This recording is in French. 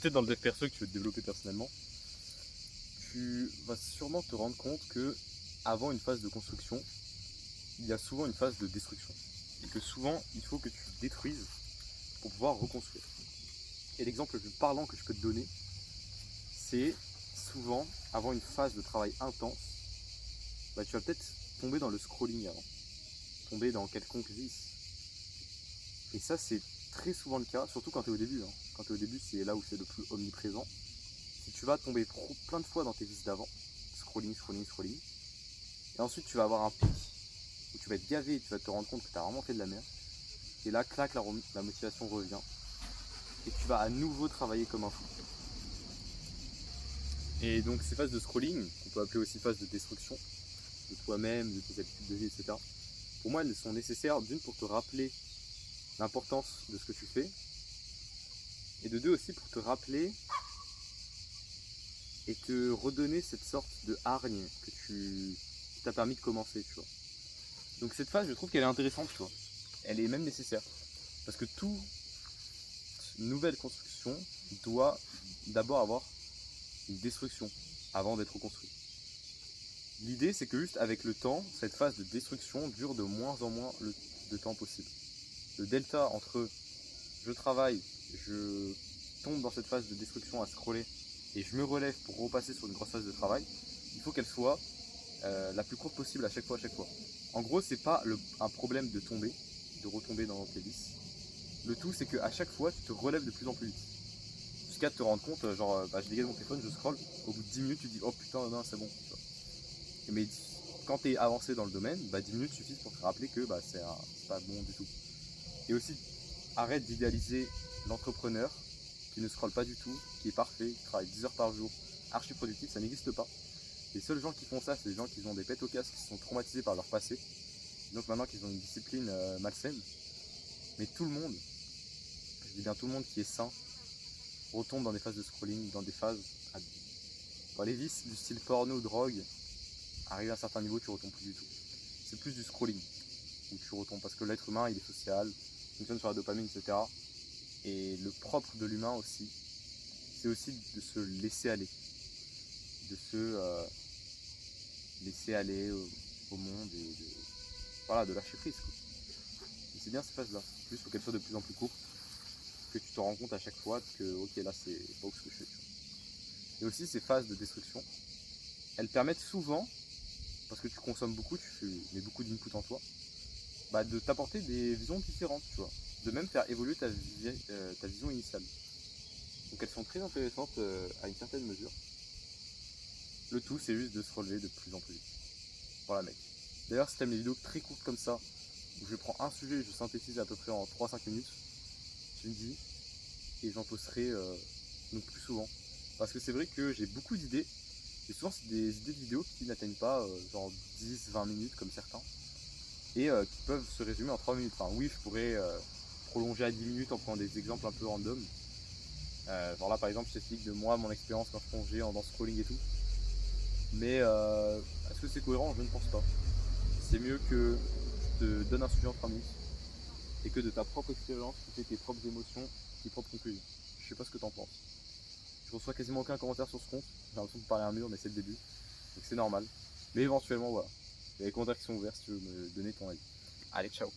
t'es dans le dev perso et que tu veux te développer personnellement, tu vas sûrement te rendre compte que avant une phase de construction, il y a souvent une phase de destruction. Et que souvent, il faut que tu détruises pour pouvoir reconstruire. Et l'exemple le plus parlant que je peux te donner, c'est souvent, avant une phase de travail intense, bah, tu vas peut-être tomber dans le scrolling avant, tomber dans quelconque vice. Et ça, c'est très souvent le cas, surtout quand tu es au début. Quand tu es au début, c'est là où c'est le plus omniprésent. Si tu vas tomber plein de fois dans tes vices d'avant, scrolling, scrolling, scrolling, et ensuite tu vas avoir un pic où tu vas être gavé et tu vas te rendre compte que tu as vraiment fait de la merde, et là, clac, la motivation revient, et tu vas à nouveau travailler comme un fou. Et donc ces phases de scrolling, qu'on peut appeler aussi phases de destruction, de toi-même, de tes habitudes de vie, etc., pour moi, elles sont nécessaires d'une pour te rappeler l'importance de ce que tu fais, et de deux aussi pour te rappeler et te redonner cette sorte de hargne qui t'a permis de commencer, tu vois. Donc cette phase, je trouve qu'elle est intéressante, tu vois. Elle est même nécessaire. Parce que toute nouvelle construction doit d'abord avoir une destruction avant d'être reconstruite. L'idée, c'est que juste avec le temps, cette phase de destruction dure de moins en moins de temps possible. Le delta entre je travaille, je tombe dans cette phase de destruction à scroller et je me relève pour repasser sur une grosse phase de travail, il faut qu'elle soit la plus courte possible à chaque fois. En gros, c'est pas un problème de retomber dans tes vices. Le tout, c'est qu'à chaque fois, tu te relèves de plus en plus vite. Jusqu'à te rendre compte, je dégage mon téléphone, je scroll, au bout de 10 minutes, tu te dis, oh putain, non, c'est bon. Mais quand tu es avancé dans le domaine, 10 minutes suffisent pour te rappeler que c'est pas bon du tout. Et aussi, arrête d'idéaliser l'entrepreneur qui ne scrolle pas du tout, qui est parfait, qui travaille 10 heures par jour, archi productif, ça n'existe pas. Les seuls gens qui font ça, c'est les gens qui ont des pètes au casque, qui sont traumatisés par leur passé. Donc maintenant qu'ils ont une discipline malsaine. Mais tout le monde, je dis bien tout le monde qui est sain, retombe dans des phases de scrolling, dans des phases... Dans les vices du style porno, drogue, arrivé à un certain niveau, tu retombes plus du tout. C'est plus du scrolling où tu retombes. Parce que l'être humain, il est social, il fonctionne sur la dopamine, etc. Et le propre de l'humain aussi, c'est aussi de se laisser aller. De se laisser aller au monde et de lâcher prise, quoi. Et c'est bien ces phases-là. Juste pour qu'elles soient de plus en plus courtes, que tu te rends compte à chaque fois que ok, là c'est pas ce que je fais. Et aussi ces phases de destruction, elles permettent souvent, parce que tu consommes beaucoup, tu mets beaucoup d'input en toi, de t'apporter des visions différentes, tu vois. De même faire évoluer ta vision initiale. Donc elles sont très intéressantes à une certaine mesure. Le tout, c'est juste de se relever de plus en plus vite. Voilà, mec. D'ailleurs, si t'aimes les vidéos très courtes comme ça, où je prends un sujet et je synthétise à peu près en 3-5 minutes, tu me dis, et j'en posterai donc plus souvent. Parce que c'est vrai que j'ai beaucoup d'idées, et souvent c'est des idées de vidéos qui n'atteignent pas genre 10-20 minutes comme certains, et qui peuvent se résumer en 3 minutes. Enfin oui, je pourrais prolonger à 10 minutes en prenant des exemples un peu random. Genre là par exemple, je t'explique de moi, mon expérience quand je plongeais dans scrolling et tout. Mais est-ce que c'est cohérent? Je ne pense pas. C'est mieux que je te donne un sujet en 3 minutes et que de ta propre expérience, tu fais tes propres émotions, tes propres conclusions. Je sais pas ce que t'en penses. Je reçois quasiment aucun commentaire sur ce compte. J'ai l'impression de parler à un mur, mais c'est le début. Donc c'est normal. Mais éventuellement, voilà. Il y a les commentaires qui sont ouverts si tu veux me donner ton avis. Allez, ciao!